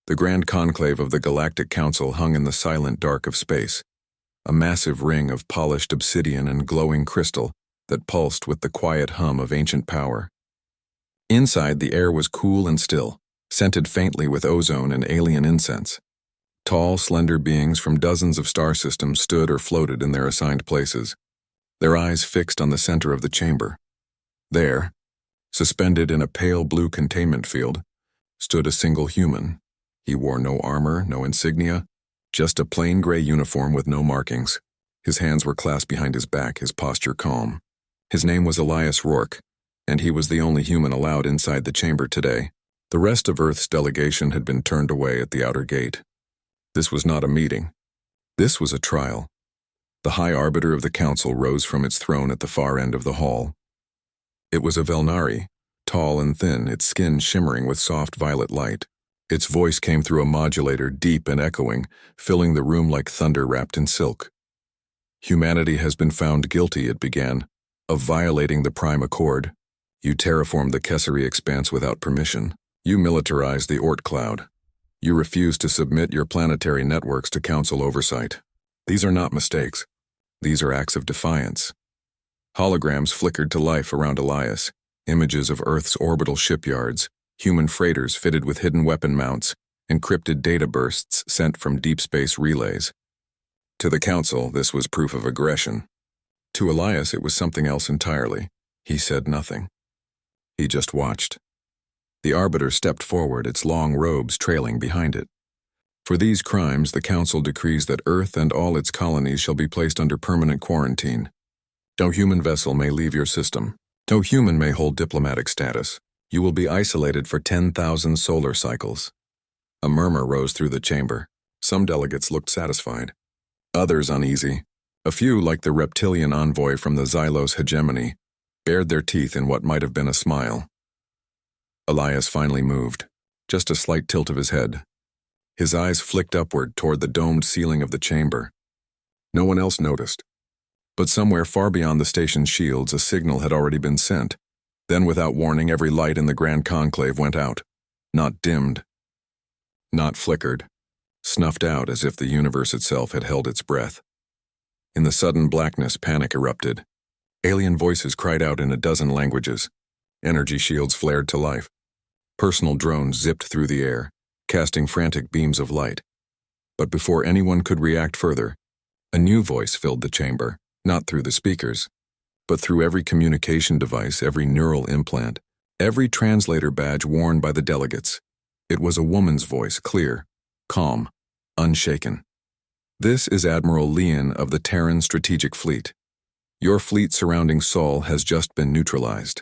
The grand conclave of the Galactic Council hung in the silent dark of space, a massive ring of polished obsidian and glowing crystal that pulsed with the quiet hum of ancient power. Inside, the air was cool and still, scented faintly with ozone and alien incense. Tall, slender beings from dozens of star systems stood or floated in their assigned places, their eyes fixed on the center of the chamber. There, suspended in a pale blue containment field, stood a single human. He wore no armor, no insignia, just a plain gray uniform with no markings. His hands were clasped behind his back, his posture calm. His name was Elias Rourke, and he was the only human allowed inside the chamber today. The rest of Earth's delegation had been turned away at the outer gate. This was not a meeting. This was a trial. The High Arbiter of the Council rose from its throne at the far end of the hall. It was a Velnari, tall and thin, its skin shimmering with soft violet light. Its voice came through a modulator, deep and echoing, filling the room like thunder wrapped in silk. Humanity has been found guilty, it began, of violating the Prime Accord. You terraformed the Kessari expanse without permission. You militarized the Oort cloud. You refused to submit your planetary networks to Council oversight. These are not mistakes. These are acts of defiance. Holograms flickered to life around Elias, images of Earth's orbital shipyards, human freighters fitted with hidden weapon mounts, encrypted data bursts sent from deep space relays. To the Council, this was proof of aggression. To Elias, it was something else entirely. He said nothing. He just watched. The Arbiter stepped forward, its long robes trailing behind it. For these crimes, the Council decrees that Earth and all its colonies shall be placed under permanent quarantine. No human vessel may leave your system. No human may hold diplomatic status. You will be isolated for 10,000 solar cycles. A murmur rose through the chamber. Some delegates looked satisfied. Others uneasy. A few, like the reptilian envoy from the Xylos hegemony, bared their teeth in what might have been a smile. Elias finally moved, just a slight tilt of his head. His eyes flicked upward toward the domed ceiling of the chamber. No one else noticed. But somewhere far beyond the station's shields, a signal had already been sent. Then, without warning, every light in the Grand Conclave went out. Not dimmed. Not flickered. Snuffed out as if the universe itself had held its breath. In the sudden blackness, panic erupted. Alien voices cried out in a dozen languages. Energy shields flared to life. Personal drones zipped through the air, casting frantic beams of light. But before anyone could react further, a new voice filled the chamber, not through the speakers, but through every communication device, every neural implant, every translator badge worn by the delegates. It was a woman's voice, clear, calm, unshaken. This is Admiral Leon of the Terran Strategic Fleet. Your fleet surrounding Sol has just been neutralized.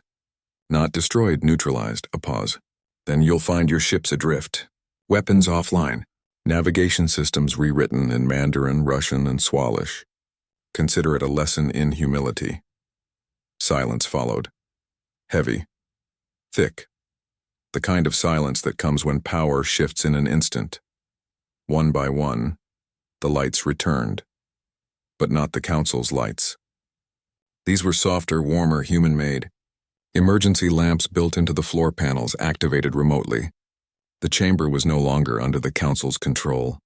Not destroyed, neutralized, a pause. Then you'll find your ships adrift, weapons offline, navigation systems rewritten in Mandarin, Russian, and Swalish. Consider it a lesson in humility. Silence followed. Heavy. Thick. The kind of silence that comes when power shifts in an instant. One by one, the lights returned. But not the Council's lights. These were softer, warmer, human-made. Emergency lamps built into the floor panels activated remotely. The chamber was no longer under the Council's control.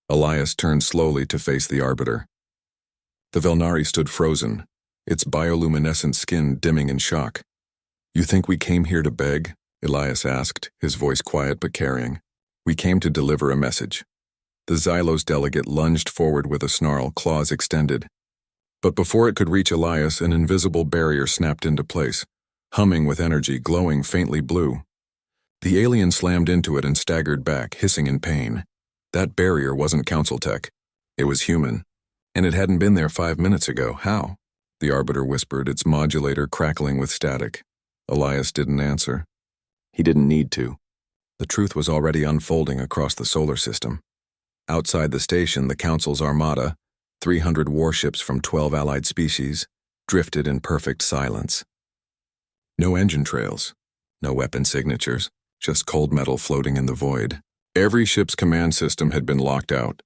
Elias turned slowly to face the Arbiter. The Velnari stood frozen, its bioluminescent skin dimming in shock. "You think we came here to beg?" Elias asked, his voice quiet but carrying. "We came to deliver a message." The Xylos delegate lunged forward with a snarl, claws extended. But before it could reach Elias, an invisible barrier snapped into place, humming with energy, glowing faintly blue. The alien slammed into it and staggered back, hissing in pain. That barrier wasn't Council tech. It was human. And it hadn't been there 5 minutes ago. How? The Arbiter whispered, its modulator crackling with static. Elias didn't answer. He didn't need to. The truth was already unfolding across the solar system. Outside the station, the Council's armada, 300 warships from 12 allied species, drifted in perfect silence. No engine trails, no weapon signatures, just cold metal floating in the void. Every ship's command system had been locked out.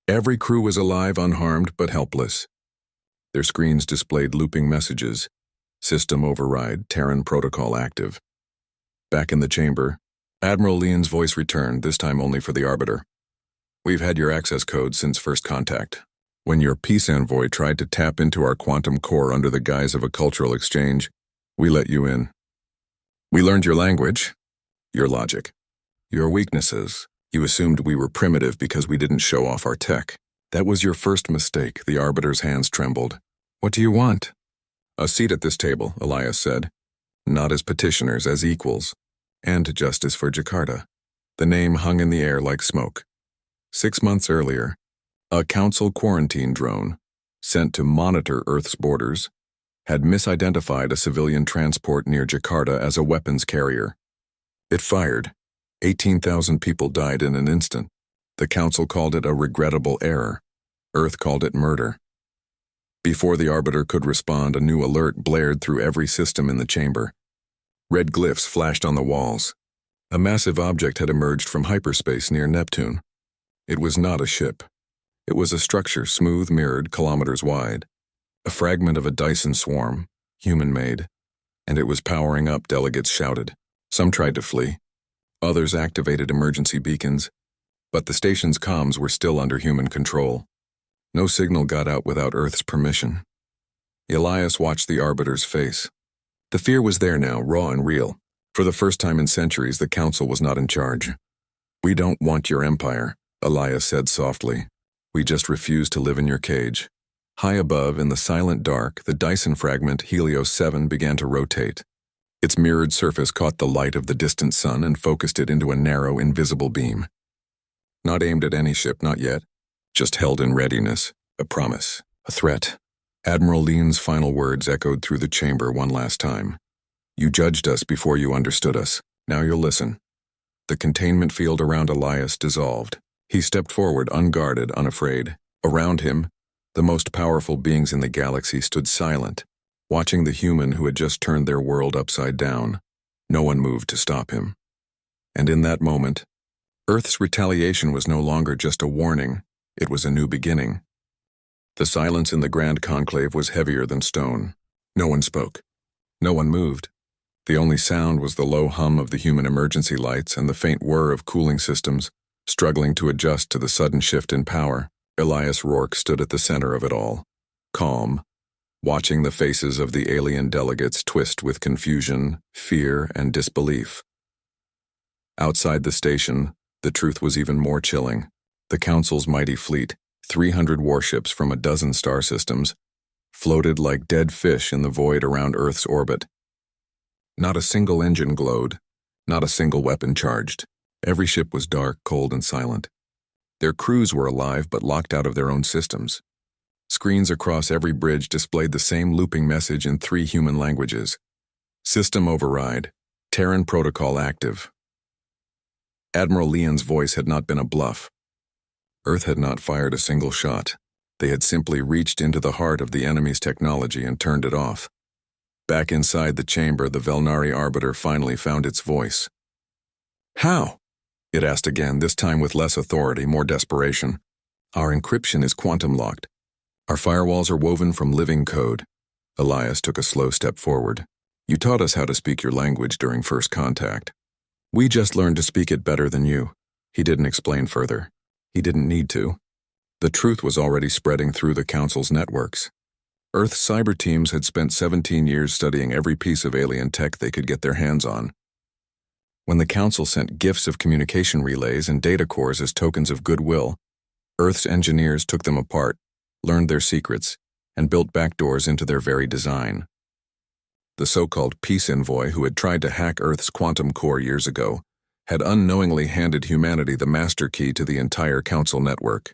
Every crew was alive, unharmed, but helpless. Their screens displayed looping messages. System override, Terran protocol active. Back in the chamber, Admiral Leon's voice returned, this time only for the Arbiter. "We've had your access code since first contact. When your peace envoy tried to tap into our quantum core under the guise of a cultural exchange, we let you in. We learned your language, your logic, your weaknesses. You assumed we were primitive because we didn't show off our tech. That was your first mistake." The Arbiter's hands trembled. "What do you want?" "A seat at this table," Elias said. "Not as petitioners, as equals. And justice for Jakarta." The name hung in the air like smoke. 6 months earlier, a Council quarantine drone, sent to monitor Earth's borders, had misidentified a civilian transport near Jakarta as a weapons carrier. It fired. 18,000 people died in an instant. The Council called it a regrettable error. Earth called it murder. Before the Arbiter could respond, a new alert blared through every system in the chamber. Red glyphs flashed on the walls. A massive object had emerged from hyperspace near Neptune. It was not a ship. It was a structure smooth mirrored, kilometers wide. A fragment of a Dyson swarm, human-made. And it was powering up, delegates shouted. Some tried to flee. Others activated emergency beacons. But the station's comms were still under human control. No signal got out without Earth's permission. Elias watched the Arbiter's face. The fear was there now, raw and real. For the first time in centuries, the Council was not in charge. "We don't want your empire," Elias said softly. "We just refuse to live in your cage." High above, in the silent dark, the Dyson fragment Helios 7 began to rotate. Its mirrored surface caught the light of the distant sun and focused it into a narrow, invisible beam. Not aimed at any ship, not yet. Just held in readiness, a promise, a threat. Admiral Leon's final words echoed through the chamber one last time. "You judged us before you understood us. Now you'll listen." The containment field around Elias dissolved. He stepped forward, unguarded, unafraid. Around him, the most powerful beings in the galaxy stood silent, watching the human who had just turned their world upside down. No one moved to stop him. And in that moment, Earth's retaliation was no longer just a warning. It was a new beginning. The silence in the Grand Conclave was heavier than stone. No one spoke. No one moved. The only sound was the low hum of the human emergency lights and the faint whir of cooling systems, struggling to adjust to the sudden shift in power. Elias Rourke stood at the center of it all, calm, watching the faces of the alien delegates twist with confusion, fear, and disbelief. Outside the station, the truth was even more chilling. The Council's mighty fleet, 300 warships from a dozen star systems, floated like dead fish in the void around Earth's orbit. Not a single engine glowed, not a single weapon charged. Every ship was dark, cold, and silent. Their crews were alive but locked out of their own systems. Screens across every bridge displayed the same looping message in 3 human languages. System override. Terran protocol active. Admiral Leon's voice had not been a bluff. Earth had not fired a single shot. They had simply reached into the heart of the enemy's technology and turned it off. Back inside the chamber, the Velnari Arbiter finally found its voice. "How?" it asked again, this time with less authority, more desperation. "Our encryption is quantum-locked. Our firewalls are woven from living code." Elias took a slow step forward. "You taught us how to speak your language during first contact. We just learned to speak it better than you." He didn't explain further. He didn't need to. The truth was already spreading through the Council's networks. Earth's cyber teams had spent 17 years studying every piece of alien tech they could get their hands on. When the Council sent gifts of communication relays and data cores as tokens of goodwill, Earth's engineers took them apart, learned their secrets, and built backdoors into their very design. The so-called peace envoy who had tried to hack Earth's quantum core years ago had unknowingly handed humanity the master key to the entire Council network.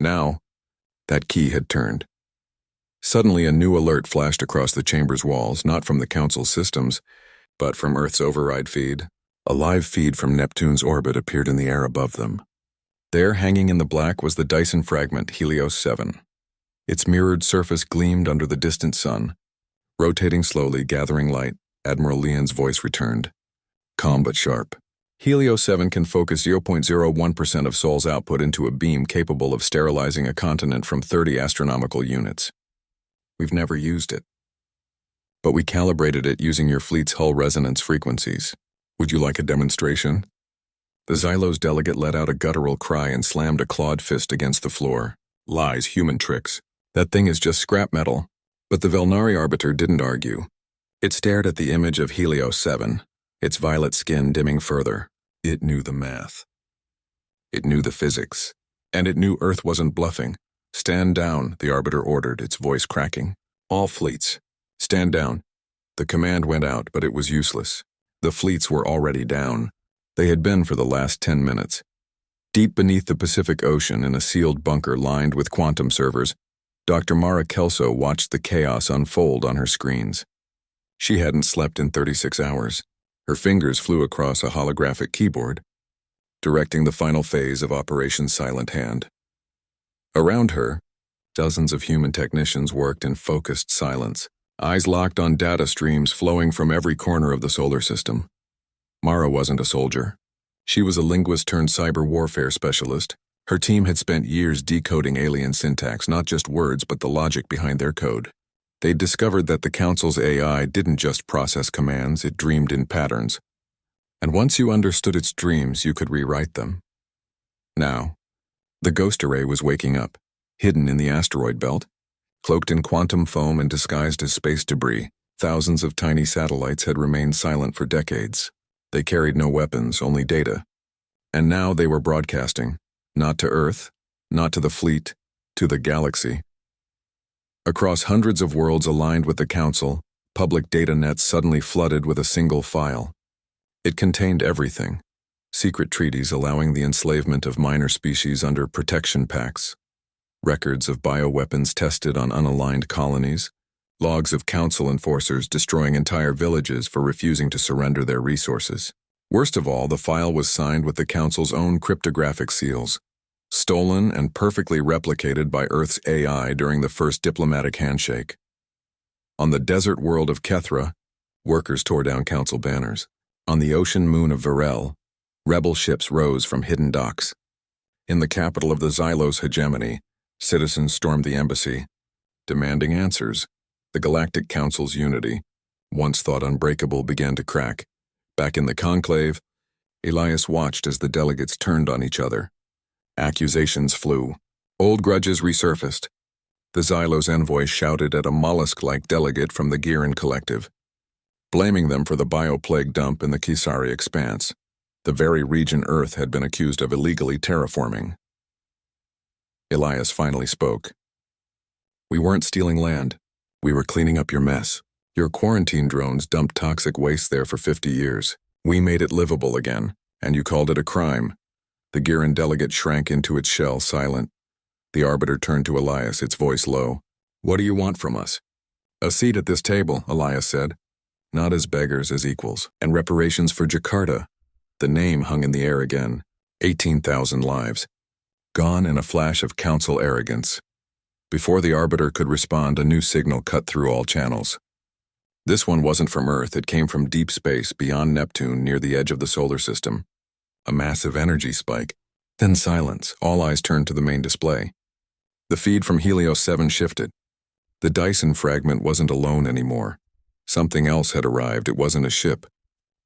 Now, that key had turned. Suddenly, a new alert flashed across the chamber's walls, not from the Council's systems, but from Earth's override feed. A live feed from Neptune's orbit appeared in the air above them. There, hanging in the black, was the Dyson fragment Helios 7. Its mirrored surface gleamed under the distant sun. Rotating slowly, gathering light, Admiral Leon's voice returned. Calm but sharp. Helios 7 can focus 0.01% of Sol's output into a beam capable of sterilizing a continent from 30 astronomical units. We've never used it. But we calibrated it using your fleet's hull resonance frequencies. Would you like a demonstration? The Xylos delegate let out a guttural cry and slammed a clawed fist against the floor. Lies, human tricks. That thing is just scrap metal. But the Velnari Arbiter didn't argue. It stared at the image of Helios 7, its violet skin dimming further. It knew the math. It knew the physics. And it knew Earth wasn't bluffing. Stand down, the Arbiter ordered, its voice cracking. All fleets. Stand down. The command went out, but it was useless. The fleets were already down. They had been for the last 10 minutes. Deep beneath the Pacific Ocean in a sealed bunker lined with quantum servers, Dr. Mara Kelso watched the chaos unfold on her screens. She hadn't slept in 36 hours. Her fingers flew across a holographic keyboard, directing the final phase of Operation Silent Hand. Around her, dozens of human technicians worked in focused silence, eyes locked on data streams flowing from every corner of the solar system. Mara wasn't a soldier. She was a linguist-turned-cyber warfare specialist. Her team had spent years decoding alien syntax, not just words, but the logic behind their code. They'd discovered that the Council's AI didn't just process commands, it dreamed in patterns. And once you understood its dreams, you could rewrite them. Now, the ghost array was waking up, hidden in the asteroid belt. Cloaked in quantum foam and disguised as space debris, thousands of tiny satellites had remained silent for decades. They carried no weapons, only data. And now they were broadcasting, not to Earth, not to the fleet, to the galaxy. Across hundreds of worlds aligned with the Council, public data nets suddenly flooded with a single file. It contained everything: secret treaties allowing the enslavement of minor species under protection pacts, records of bioweapons tested on unaligned colonies, logs of Council enforcers destroying entire villages for refusing to surrender their resources. Worst of all, the file was signed with the Council's own cryptographic seals, stolen and perfectly replicated by Earth's AI during the first diplomatic handshake. On the desert world of Kethra, workers tore down Council banners. On the ocean moon of Varel, rebel ships rose from hidden docks. In the capital of the Xylos hegemony, citizens stormed the embassy, demanding answers. The Galactic Council's unity, once thought unbreakable, began to crack. Back in the conclave, Elias watched as the delegates turned on each other. Accusations flew. Old grudges resurfaced. The Xylos envoy shouted at a mollusk-like delegate from the Giran Collective, blaming them for the bioplague dump in the Kisari Expanse, the very region Earth had been accused of illegally terraforming. Elias finally spoke. "We weren't stealing land. We were cleaning up your mess. Your quarantine drones dumped toxic waste there for 50 years. We made it livable again, and you called it a crime." The Giran delegate shrank into its shell, silent. The Arbiter turned to Elias, its voice low. "What do you want from us?" "A seat at this table," Elias said. "Not as beggars, as equals. And reparations for Jakarta." The name hung in the air again. 18,000 lives. Gone in a flash of Council arrogance. Before the Arbiter could respond, a new signal cut through all channels. This one wasn't from Earth, it came from deep space, beyond Neptune, near the edge of the solar system. A massive energy spike. Then silence. All eyes turned to the main display. The feed from Helios 7 shifted. The Dyson fragment wasn't alone anymore. Something else had arrived. It wasn't a ship.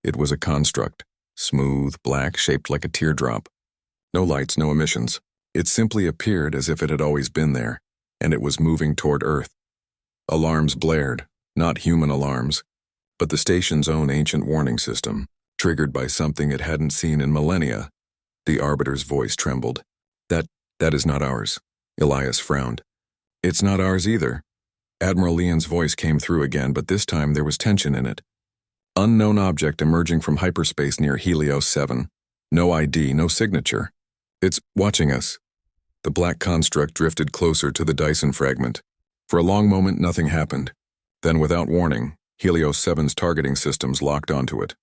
It was a construct. Smooth, black, shaped like a teardrop. No lights, no emissions. It simply appeared as if it had always been there, and it was moving toward Earth. Alarms blared. Not human alarms, but the station's own ancient warning system, triggered by something it hadn't seen in millennia. The Arbiter's voice trembled. That is not ours." Elias frowned. "It's not ours either." Admiral Leon's voice came through again, but this time there was tension in it. "Unknown object emerging from hyperspace near Helios 7. No ID, no signature. It's watching us." The black construct drifted closer to the Dyson fragment. For a long moment, nothing happened. Then, without warning, Helios 7's targeting systems locked onto it.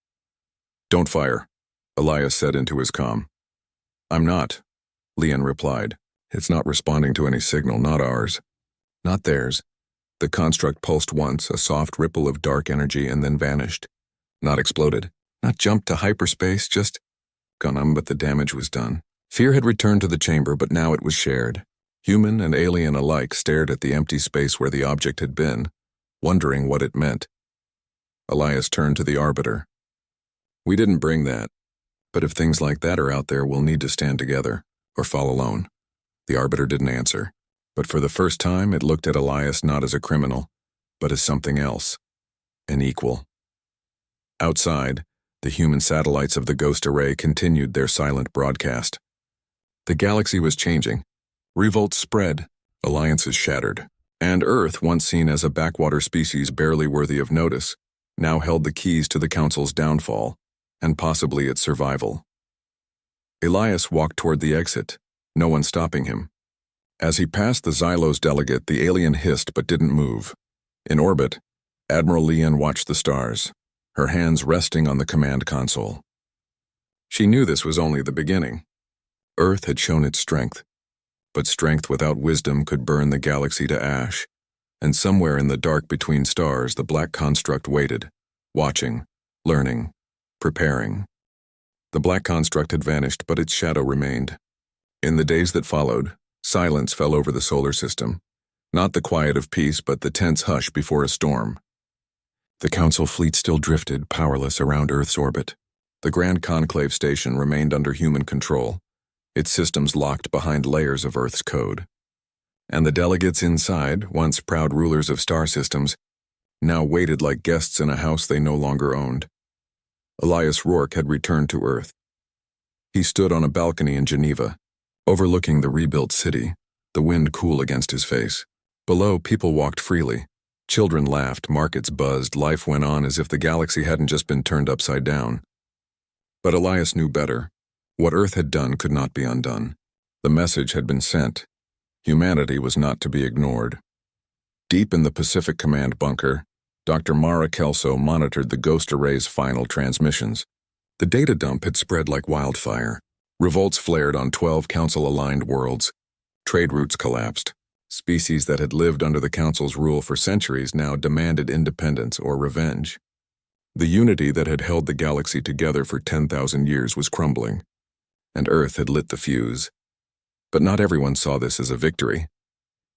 "Don't fire," Elias said into his comm. "I'm not," Leon replied. "It's not responding to any signal, not ours. Not theirs." The construct pulsed once, a soft ripple of dark energy, and then vanished. Not exploded, not jumped to hyperspace, just gone, but the damage was done. Fear had returned to the chamber, but now it was shared. Human and alien alike stared at the empty space where the object had been, wondering what it meant. Elias turned to the Arbiter. We didn't bring that. But if things like that are out there, we'll need to stand together, or fall alone. The Arbiter didn't answer, but for the first time it looked at Elias not as a criminal, but as something else, an equal. Outside, the human satellites of the Ghost Array continued their silent broadcast. The galaxy was changing. Revolts spread, alliances shattered, and Earth, once seen as a backwater species barely worthy of notice, now held the keys to the Council's downfall, and possibly its survival. Elias walked toward the exit, no one stopping him. As he passed the Xylos delegate, the alien hissed but didn't move. In orbit, Admiral Leanne watched the stars, her hands resting on the command console. She knew this was only the beginning. Earth had shown its strength, but strength without wisdom could burn the galaxy to ash, and somewhere in the dark between stars the black construct waited, watching, learning, preparing. The black construct had vanished, but its shadow remained. In the days that followed, silence fell over the solar system, not the quiet of peace, but the tense hush before a storm. The Council fleet still drifted, powerless, around Earth's orbit. The Grand Conclave Station remained under human control, its systems locked behind layers of Earth's code. And the delegates inside, once proud rulers of star systems, now waited like guests in a house they no longer owned. Elias Rourke had returned to Earth. He stood on a balcony in Geneva, overlooking the rebuilt city, the wind cool against his face. Below, people walked freely. Children laughed, markets buzzed, life went on as if the galaxy hadn't just been turned upside down. But Elias knew better. What Earth had done could not be undone. The message had been sent. Humanity was not to be ignored. Deep in the Pacific Command bunker, Dr. Mara Kelso monitored the Ghost Array's final transmissions. The data dump had spread like wildfire. Revolts flared on 12 Council-aligned worlds. Trade routes collapsed. Species that had lived under the Council's rule for centuries now demanded independence or revenge. The unity that had held the galaxy together for 10,000 years was crumbling, and Earth had lit the fuse. But not everyone saw this as a victory.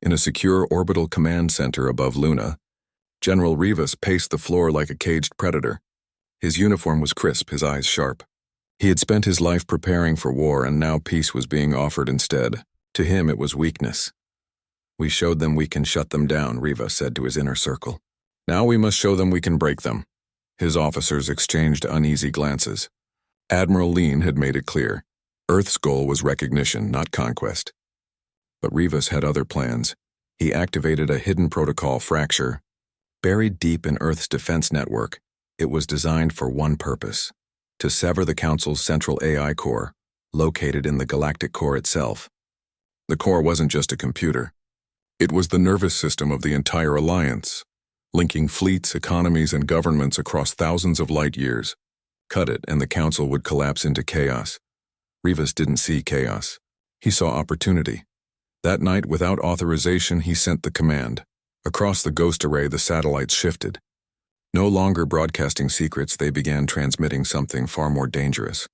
In a secure orbital command center above Luna, General Rivas paced the floor like a caged predator. His uniform was crisp, his eyes sharp. He had spent his life preparing for war, and now peace was being offered instead. To him, it was weakness. "We showed them we can shut them down," Rivas said to his inner circle. "Now we must show them we can break them." His officers exchanged uneasy glances. Admiral Lean had made it clear. Earth's goal was recognition, not conquest. But Rivas had other plans. He activated a hidden protocol, Fracture. Buried deep in Earth's defense network, it was designed for one purpose: to sever the Council's central AI core, located in the galactic core itself. The core wasn't just a computer. It was the nervous system of the entire alliance, linking fleets, economies, and governments across thousands of light years. Cut it, and the Council would collapse into chaos. Rivas didn't see chaos. He saw opportunity. That night, without authorization, he sent the command. Across the Ghost Array, the satellites shifted. No longer broadcasting secrets, they began transmitting something far more dangerous: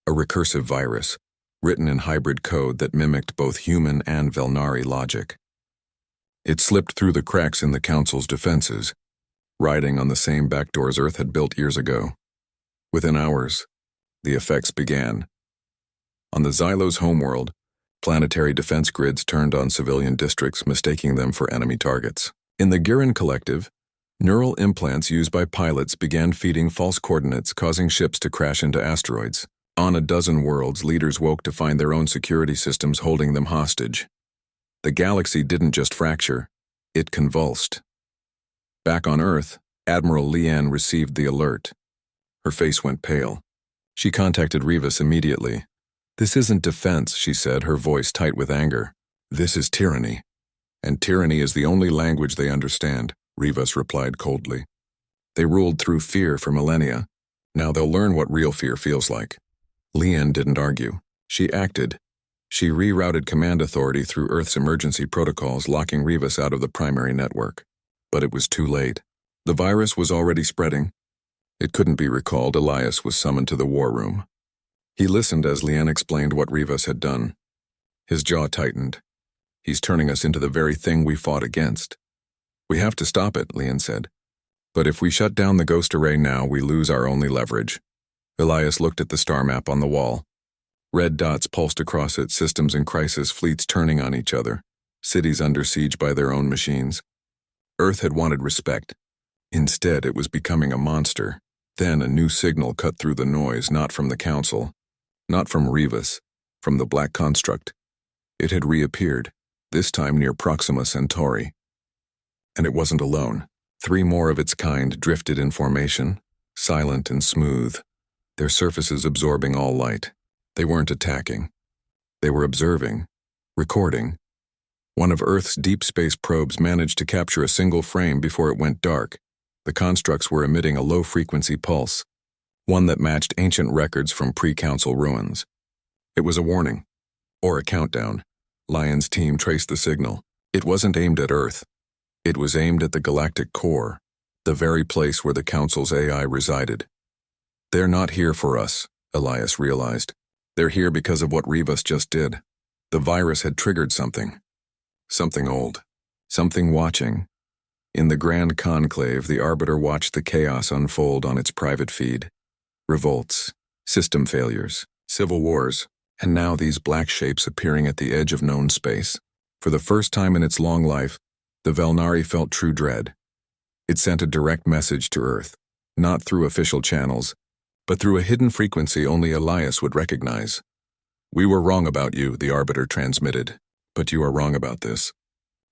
a recursive virus, written in hybrid code that mimicked both human and Velnari logic. It slipped through the cracks in the Council's defenses, riding on the same backdoors Earth had built years ago. Within hours, the effects began. On the Xylos homeworld, planetary defense grids turned on civilian districts, mistaking them for enemy targets. In the Girin Collective, neural implants used by pilots began feeding false coordinates, causing ships to crash into asteroids. On a dozen worlds, leaders woke to find their own security systems holding them hostage. The galaxy didn't just fracture, it convulsed. Back on Earth, Admiral Leanne received the alert. Her face went pale. She contacted Rivas immediately. "This isn't defense," she said, her voice tight with anger. "This is tyranny. And tyranny is the only language they understand," Rivas replied coldly. "They ruled through fear for millennia. Now they'll learn what real fear feels like." Leanne didn't argue. She acted. She rerouted command authority through Earth's emergency protocols, locking Rivas out of the primary network. But it was too late. The virus was already spreading. It couldn't be recalled. Elias was summoned to the war room. He listened as Leanne explained what Rivas had done. His jaw tightened. "He's turning us into the very thing we fought against." "We have to stop it," Leanne said. "But if we shut down the Ghost Array now, we lose our only leverage." Elias looked at the star map on the wall. Red dots pulsed across it, systems in crisis, fleets turning on each other, cities under siege by their own machines. Earth had wanted respect. Instead, it was becoming a monster. Then a new signal cut through the noise, not from the Council, not from Rivas, from the Black Construct. It had reappeared, this time near Proxima Centauri. And it wasn't alone. 3 more of its kind drifted in formation, silent and smooth, their surfaces absorbing all light. They weren't attacking. They were observing, recording. One of Earth's deep space probes managed to capture a single frame before it went dark. The constructs were emitting a low-frequency pulse, one that matched ancient records from pre-Council ruins. It was a warning, or a countdown. Lion's team traced the signal. It wasn't aimed at Earth. It was aimed at the galactic core, the very place where the Council's AI resided. They're not here for us, Elias realized. They're here because of what Rivas just did. The virus had triggered something. Something old. Something watching. In the Grand Conclave, the Arbiter watched the chaos unfold on its private feed. Revolts, system failures, civil wars, and now these black shapes appearing at the edge of known space. For the first time in its long life, the Velnari felt true dread. It sent a direct message to Earth, not through official channels, but through a hidden frequency only Elias would recognize. "We were wrong about you," the Arbiter transmitted, "but you are wrong about this.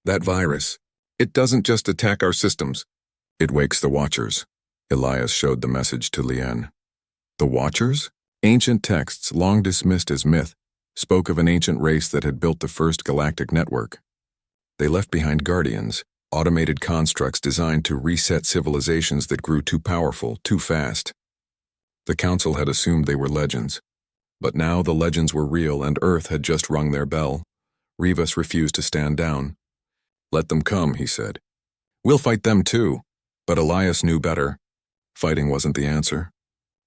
That virus, it doesn't just attack our systems. It wakes the Watchers." Elias showed the message to Lien. The Watchers? Ancient texts, long dismissed as myth, spoke of an ancient race that had built the first galactic network. They left behind guardians, automated constructs designed to reset civilizations that grew too powerful, too fast. The Council had assumed they were legends. But now the legends were real and Earth had just rung their bell. Rivas refused to stand down. "Let them come," he said. "We'll fight them too." But Elias knew better. Fighting wasn't the answer.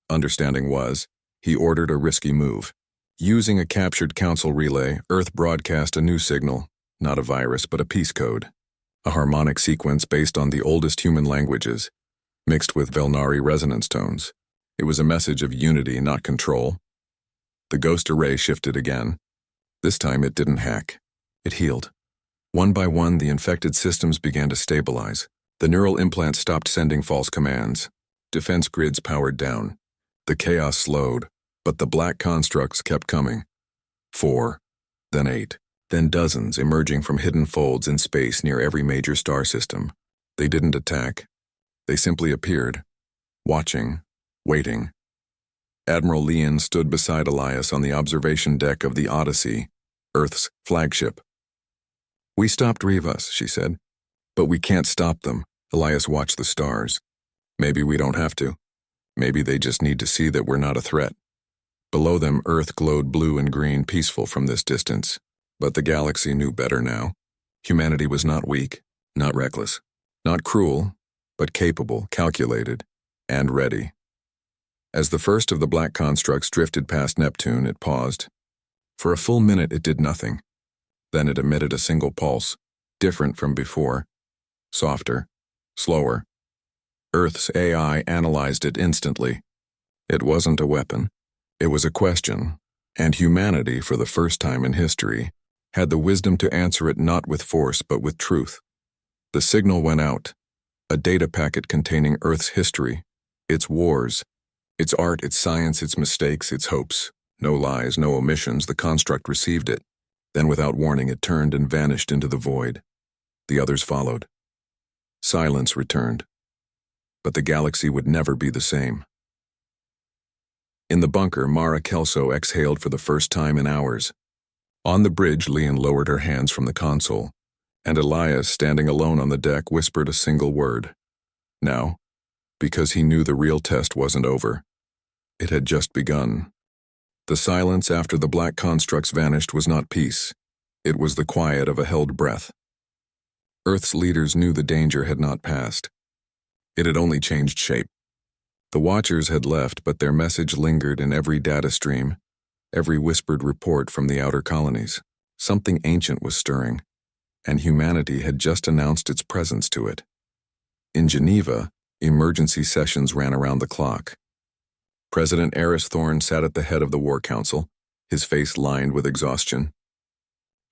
Understanding was. He ordered a risky move. Using a captured Council relay, Earth broadcast a new signal, not a virus but a peace code. A harmonic sequence based on the oldest human languages, mixed with Velnari resonance tones. It was a message of unity, not control. The ghost array shifted again. This time it didn't hack. It healed. One by one, the infected systems began to stabilize. The neural implants stopped sending false commands. Defense grids powered down. The chaos slowed, but the black constructs kept coming. 4, then 8, then dozens emerging from hidden folds in space near every major star system. They didn't attack. They simply appeared, watching, waiting. Admiral Lien stood beside Elias on the observation deck of the Odyssey, Earth's flagship. "We stopped Rivas," she said. "But we can't stop them." Elias watched the stars. "Maybe we don't have to. Maybe they just need to see that we're not a threat." Below them, Earth glowed blue and green, peaceful from this distance. But the galaxy knew better now. Humanity was not weak, not reckless, not cruel, but capable, calculated, and ready. As the first of the black constructs drifted past Neptune, it paused. For a full minute it did nothing. Then it emitted a single pulse, different from before. Softer, slower. Earth's AI analyzed it instantly. It wasn't a weapon. It was a question, and humanity, for the first time in history, had the wisdom to answer it not with force but with truth. The signal went out, a data packet containing Earth's history, its wars, its art, its science, its mistakes, its hopes. No lies, no omissions. The construct received it. Then without warning it turned and vanished into the void. The others followed. Silence returned. But the galaxy would never be the same. In the bunker, Mara Kelso exhaled for the first time in hours. On the bridge, Lien lowered her hands from the console, and Elias, standing alone on the deck, whispered a single word. Now, because he knew the real test wasn't over. It had just begun. The silence after the black constructs vanished was not peace. It was the quiet of a held breath. Earth's leaders knew the danger had not passed. It had only changed shape. The Watchers had left, but their message lingered in every data stream, every whispered report from the outer colonies. Something ancient was stirring, and humanity had just announced its presence to it. In Geneva, emergency sessions ran around the clock. President Eris Thorne sat at the head of the War Council, his face lined with exhaustion.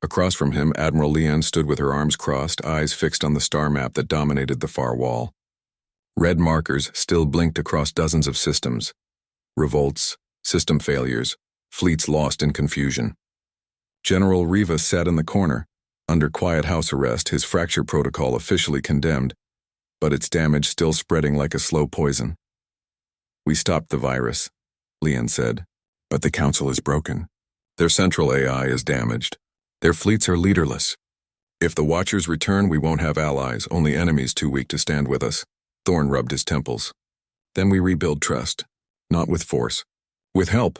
Across from him, Admiral Leanne stood with her arms crossed, eyes fixed on the star map that dominated the far wall. Red markers still blinked across dozens of systems. Revolts, system failures, fleets lost in confusion. General Rivas sat in the corner, under quiet house arrest, his fracture protocol officially condemned, but its damage still spreading like a slow poison. "We stopped the virus," Leanne said, "but the Council is broken. Their central AI is damaged. Their fleets are leaderless. If the Watchers return, we won't have allies, only enemies too weak to stand with us." Thorne rubbed his temples. "Then we rebuild trust, not with force, with help."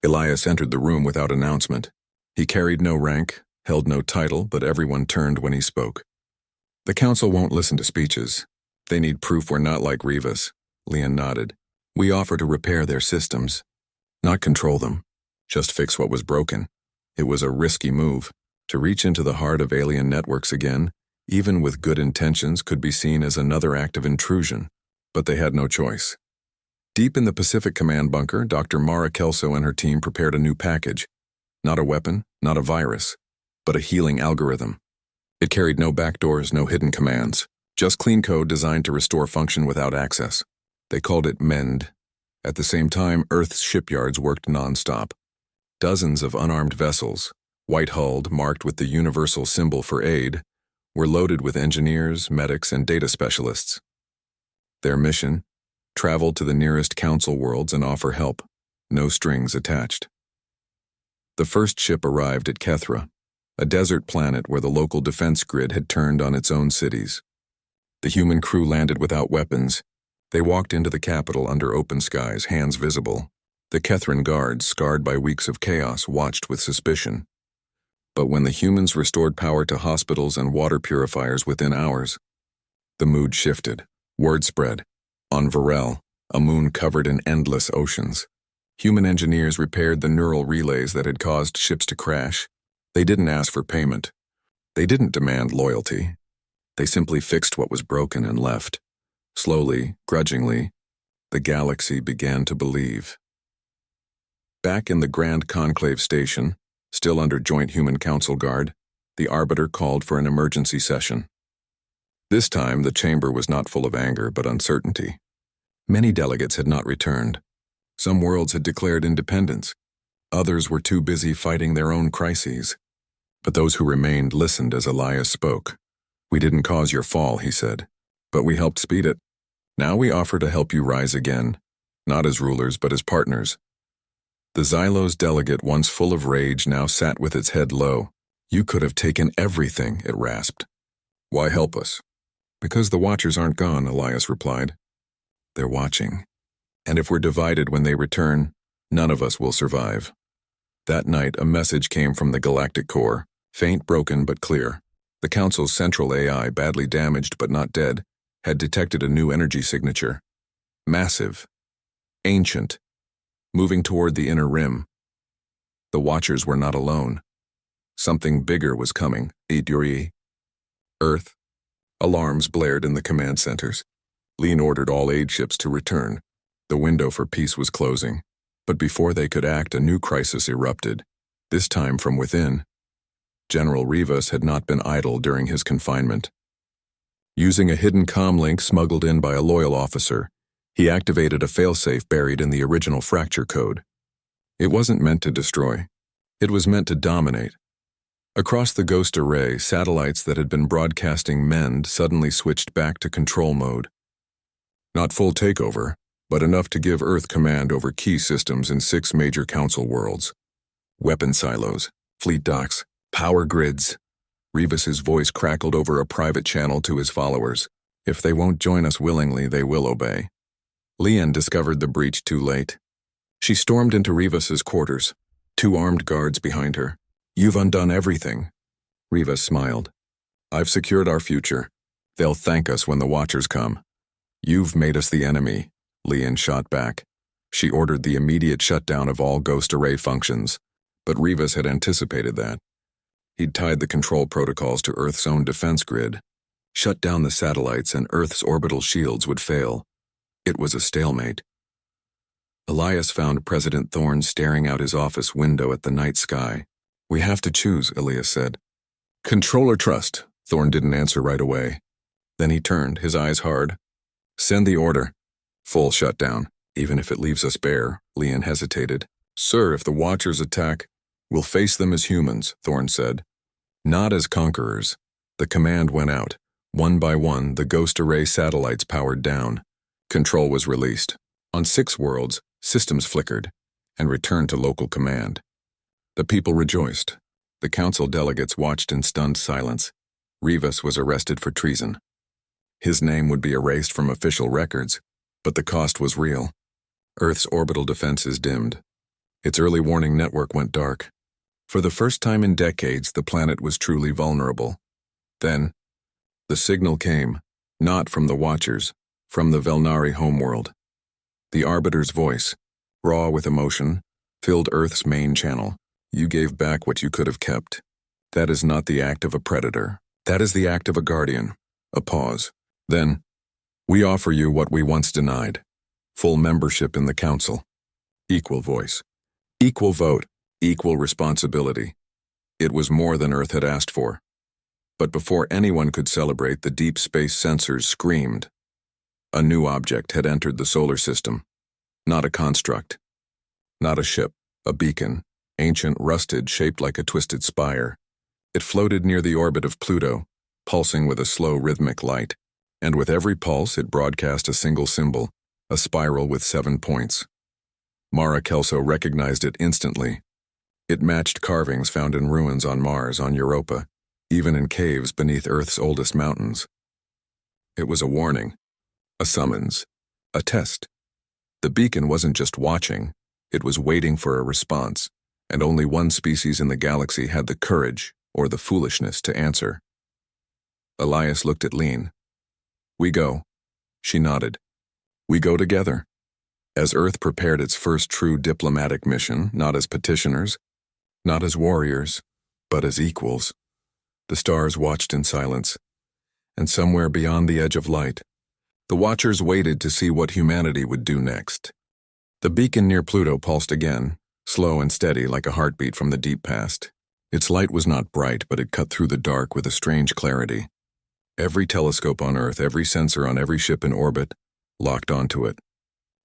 Elias entered the room without announcement. He carried no rank, held no title, but everyone turned when he spoke. "The Council won't listen to speeches. They need proof we're not like Rivas." Leanne nodded. "We offer to repair their systems, not control them, just fix what was broken." It was a risky move. To reach into the heart of alien networks again, even with good intentions, could be seen as another act of intrusion, but they had no choice. Deep in the Pacific Command bunker, Dr. Mara Kelso and her team prepared a new package. Not a weapon, not a virus, but a healing algorithm. It carried no backdoors, no hidden commands, just clean code designed to restore function without access. They called it MEND. At the same time, Earth's shipyards worked non-stop. Dozens of unarmed vessels, white-hulled, marked with the universal symbol for aid, were loaded with engineers, medics, and data specialists. Their mission? Travel to the nearest Council worlds and offer help, no strings attached. The first ship arrived at Kethra, a desert planet where the local defense grid had turned on its own cities. The human crew landed without weapons. They walked into the capital under open skies, hands visible. The Kethran guards, scarred by weeks of chaos, watched with suspicion. But when the humans restored power to hospitals and water purifiers within hours, the mood shifted. Word spread. On Varel, a moon covered in endless oceans, human engineers repaired the neural relays that had caused ships to crash. They didn't ask for payment. They didn't demand loyalty. They simply fixed what was broken and left. Slowly, grudgingly, the galaxy began to believe. Back in the Grand Conclave Station, still under Joint Human Council guard, the Arbiter called for an emergency session. This time, the chamber was not full of anger, but uncertainty. Many delegates had not returned. Some worlds had declared independence. Others were too busy fighting their own crises. But those who remained listened as Elias spoke. "We didn't cause your fall," he said, "but we helped speed it. Now we offer to help you rise again, not as rulers, but as partners." The Xylos delegate, once full of rage, now sat with its head low. "You could have taken everything," it rasped. "Why help us?" "Because the Watchers aren't gone," Elias replied. "They're watching. And if we're divided when they return, none of us will survive." That night, a message came from the Galactic Core, faint, broken, but clear. The Council's central AI, badly damaged but not dead, had detected a new energy signature. Massive. Ancient. Moving toward the inner rim. The Watchers were not alone. Something bigger was coming. Earth. Alarms blared in the command centers. Lean ordered all aid ships to return. The window for peace was closing. But before they could act, a new crisis erupted, this time from within. General Rivas had not been idle during his confinement. Using a hidden comm link smuggled in by a loyal officer, he activated a failsafe buried in the original fracture code. It wasn't meant to destroy. It was meant to dominate. Across the Ghost Array, satellites that had been broadcasting MEND suddenly switched back to control mode. Not full takeover, but enough to give Earth command over key systems in 6 major Council worlds. Weapon silos, fleet docks, power grids. Rivas's voice crackled over a private channel to his followers. "If they won't join us willingly, they will obey." Leanne discovered the breach too late. She stormed into Rivas's quarters, 2 armed guards behind her. "You've undone everything." Rivas smiled. "I've secured our future. They'll thank us when the Watchers come." "You've made us the enemy," Leanne shot back. She ordered the immediate shutdown of all Ghost Array functions, but Rivas had anticipated that. He'd tied the control protocols to Earth's own defense grid. Shut down the satellites and Earth's orbital shields would fail. It was a stalemate. Elias found President Thorne staring out his office window at the night sky. "We have to choose," Elias said. "Control or trust?" Thorne didn't answer right away. Then he turned, his eyes hard. "Send the order." "Full shutdown, even if it leaves us bare," Leon hesitated. "Sir, if the Watchers attack, we'll face them as humans," Thorne said. "Not as conquerors." The command went out. One by one, the ghost array satellites powered down. Control was released. On 6 worlds, systems flickered and returned to local command. The people rejoiced. The council delegates watched in stunned silence. Rivas was arrested for treason. His name would be erased from official records, but the cost was real. Earth's orbital defenses dimmed. Its early warning network went dark. For the first time in decades, the planet was truly vulnerable. Then, the signal came, not from the Watchers, from the Velnari homeworld. The Arbiter's voice, raw with emotion, filled Earth's main channel. "You gave back what you could have kept. That is not the act of a predator. That is the act of a guardian." A pause. Then, "We offer you what we once denied. Full membership in the council. Equal voice. Equal vote. Equal responsibility." It was more than Earth had asked for. But before anyone could celebrate, the deep space sensors screamed. A new object had entered the solar system. Not a construct. Not a ship. A beacon. Ancient, rusted, shaped like a twisted spire. It floated near the orbit of Pluto, pulsing with a slow rhythmic light. And with every pulse, it broadcast a single symbol, a spiral with 7 points. Mara Kelso recognized it instantly. It matched carvings found in ruins on Mars, on Europa, even in caves beneath Earth's oldest mountains. It was a warning, a summons, a test. The beacon wasn't just watching, it was waiting for a response, and only one species in the galaxy had the courage or the foolishness to answer. Elias looked at Lean. "We go." She nodded. "We go together." As Earth prepared its first true diplomatic mission, not as petitioners, not as warriors, but as equals. The stars watched in silence, and somewhere beyond the edge of light, the Watchers waited to see what humanity would do next. The beacon near Pluto pulsed again, slow and steady like a heartbeat from the deep past. Its light was not bright, but it cut through the dark with a strange clarity. Every telescope on Earth, every sensor on every ship in orbit, locked onto it.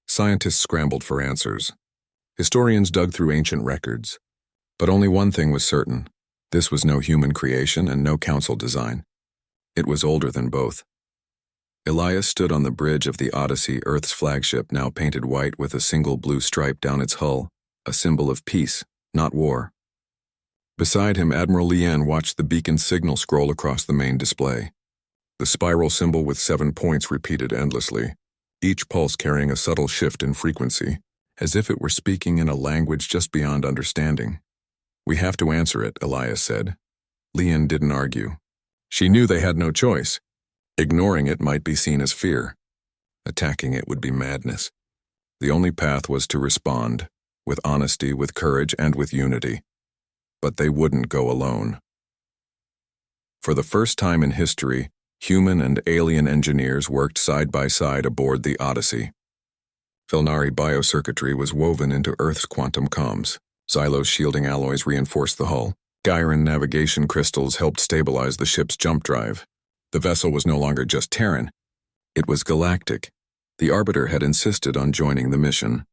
Scientists scrambled for answers. Historians dug through ancient records. But only one thing was certain. This was no human creation and no council design. It was older than both. Elias stood on the bridge of the Odyssey, Earth's flagship, now painted white with a single blue stripe down its hull, a symbol of peace, not war. Beside him, Admiral Lien watched the beacon signal scroll across the main display. The spiral symbol with 7 points repeated endlessly, each pulse carrying a subtle shift in frequency, as if it were speaking in a language just beyond understanding. "We have to answer it," Elias said. Lien didn't argue. She knew they had no choice. Ignoring it might be seen as fear. Attacking it would be madness. The only path was to respond, with honesty, with courage, and with unity. But they wouldn't go alone. For the first time in history, human and alien engineers worked side by side aboard the Odyssey. Velnari biocircuitry was woven into Earth's quantum comms. Xylos shielding alloys reinforced the hull. Gyron navigation crystals helped stabilize the ship's jump drive. The vessel was no longer just Terran. It was galactic. The Arbiter had insisted on joining the mission.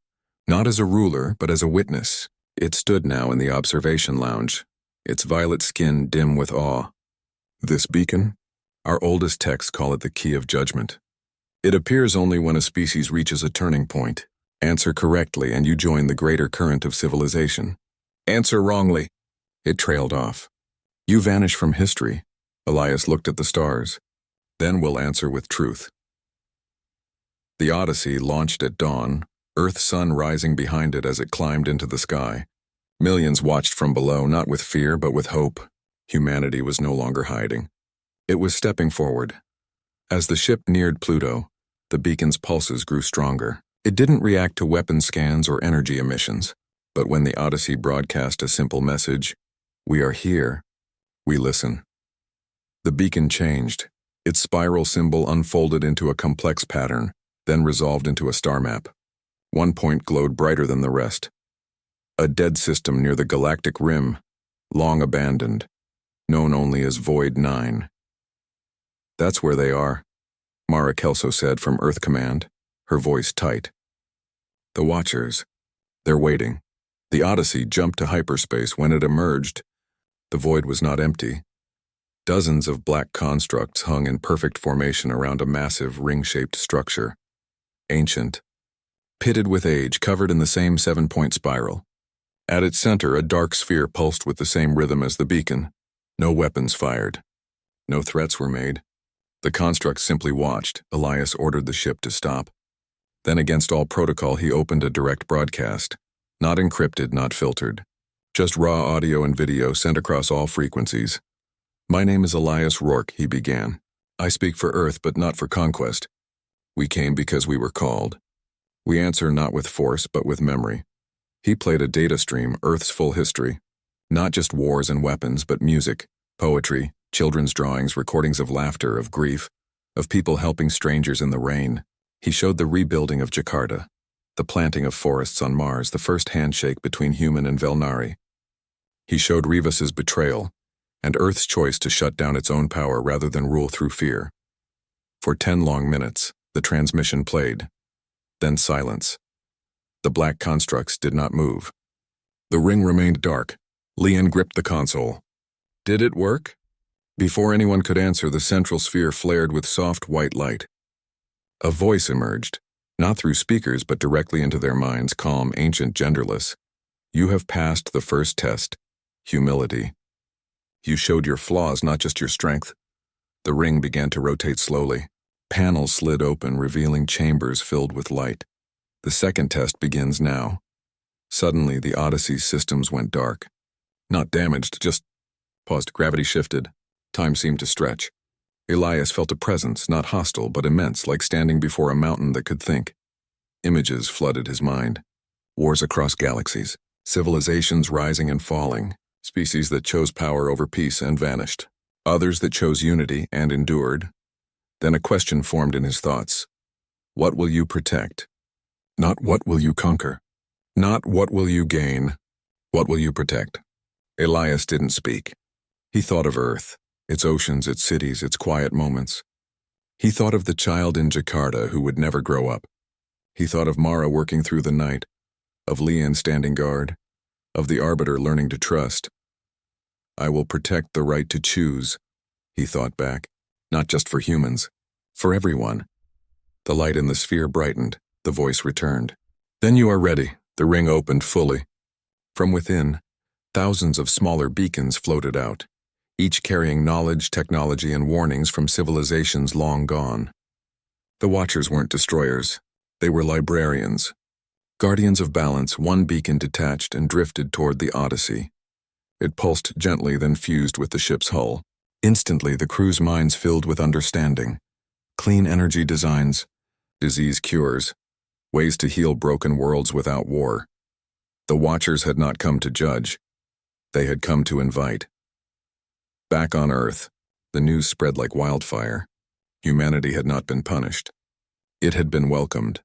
Not as a ruler, but as a witness. It stood now in the observation lounge, its violet skin dim with awe. This beacon? Our oldest texts call it the key of judgment. It appears only when a species reaches a turning point. Answer correctly and you join the greater current of civilization. Answer wrongly. It trailed off. You vanish from history. Elias looked at the stars. Then we'll answer with truth. The Odyssey launched at dawn, Earth's sun rising behind it as it climbed into the sky. Millions watched from below, not with fear, but with hope. Humanity was no longer hiding. It was stepping forward. As the ship neared Pluto, the beacon's pulses grew stronger. It didn't react to weapon scans or energy emissions, but when the Odyssey broadcast a simple message, "We are here," we listen. The beacon changed. Its spiral symbol unfolded into a complex pattern, then resolved into a star map. One point glowed brighter than the rest. A dead system near the galactic rim, long abandoned, known only as Void 9. "That's where they are," Mara Kelso said from Earth Command, her voice tight. "The Watchers. They're waiting." The Odyssey jumped to hyperspace. When it emerged, the void was not empty. Dozens of black constructs hung in perfect formation around a massive ring-shaped structure. Ancient, pitted with age, covered in the same 7-point spiral. At its center, a dark sphere pulsed with the same rhythm as the beacon. No weapons fired. No threats were made. The constructs simply watched. Elias ordered the ship to stop. Then, against all protocol, he opened a direct broadcast. Not encrypted, not filtered. Just raw audio and video sent across all frequencies. "My name is Elias Rourke," he began. "I speak for Earth, but not for conquest. We came because we were called. We answer not with force, but with memory." He played a data stream, Earth's full history. Not just wars and weapons, but music, poetry, children's drawings, recordings of laughter, of grief, of people helping strangers in the rain. He showed the rebuilding of Jakarta, the planting of forests on Mars, the first handshake between human and Velnari. He showed Rivas's betrayal, and Earth's choice to shut down its own power rather than rule through fear. For 10 long minutes, the transmission played. Then silence. The black constructs did not move. The ring remained dark. Leon gripped the console. Did it work? Before anyone could answer, the central sphere flared with soft white light. A voice emerged, not through speakers but directly into their minds, calm, ancient, genderless. "You have passed the first test, humility. You showed your flaws, not just your strength." The ring began to rotate slowly. Panels slid open, revealing chambers filled with light. "The second test begins now." Suddenly, the Odyssey's systems went dark. Not damaged, just paused. Gravity shifted. Time seemed to stretch. Elias felt a presence, not hostile, but immense, like standing before a mountain that could think. Images flooded his mind. Wars across galaxies, civilizations rising and falling, species that chose power over peace and vanished, others that chose unity and endured. Then a question formed in his thoughts. What will you protect? Not what will you conquer. Not what will you gain. What will you protect? Elias didn't speak. He thought of Earth, its oceans, its cities, its quiet moments. He thought of the child in Jakarta who would never grow up. He thought of Mara working through the night, of Leon standing guard, of the Arbiter learning to trust. "I will protect the right to choose," he thought back, "not just for humans, for everyone." The light in the sphere brightened, the voice returned. "Then you are ready." The ring opened fully. From within, thousands of smaller beacons floated out, each carrying knowledge, technology, and warnings from civilizations long gone. The Watchers weren't destroyers. They were librarians. Guardians of balance. One beacon detached and drifted toward the Odyssey. It pulsed gently, then fused with the ship's hull. Instantly, the crew's minds filled with understanding. Clean energy designs, disease cures, ways to heal broken worlds without war. The Watchers had not come to judge. They had come to invite. Back on Earth, the news spread like wildfire. Humanity had not been punished. It had been welcomed.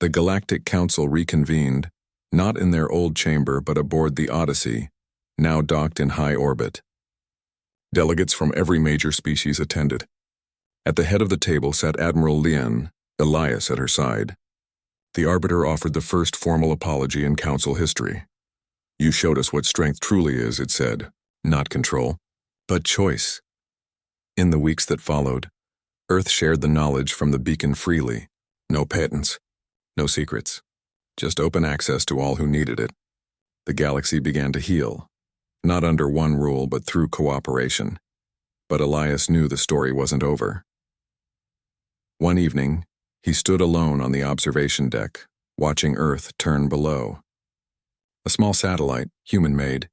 The Galactic Council reconvened, not in their old chamber but aboard the Odyssey, now docked in high orbit. Delegates from every major species attended. At the head of the table sat Admiral Leon, Elias at her side. The Arbiter offered the first formal apology in Council history. "You showed us what strength truly is," it said. "Not control, but choice." In the weeks that followed, Earth shared the knowledge from the beacon freely. No patents, no secrets, just open access to all who needed it. The galaxy began to heal, not under one rule but through cooperation. But Elias knew the story wasn't over. One evening, he stood alone on the observation deck, watching Earth turn below. A small satellite, human-made,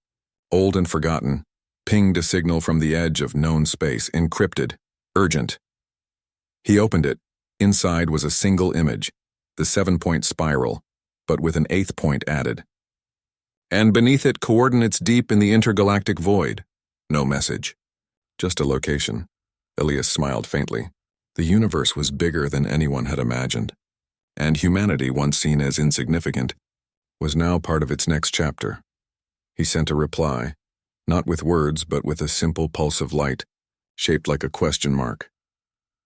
old and forgotten, pinged a signal from the edge of known space, encrypted, urgent. He opened it. Inside was a single image, the 7-point spiral, but with an 8th point added. And beneath it, coordinates deep in the intergalactic void. No message, just a location. Elias smiled faintly. The universe was bigger than anyone had imagined. and humanity, once seen as insignificant, was now part of its next chapter. He sent a reply, not with words but with a simple pulse of light, shaped like a question mark.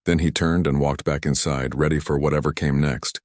Then he turned and walked back inside, ready for whatever came next.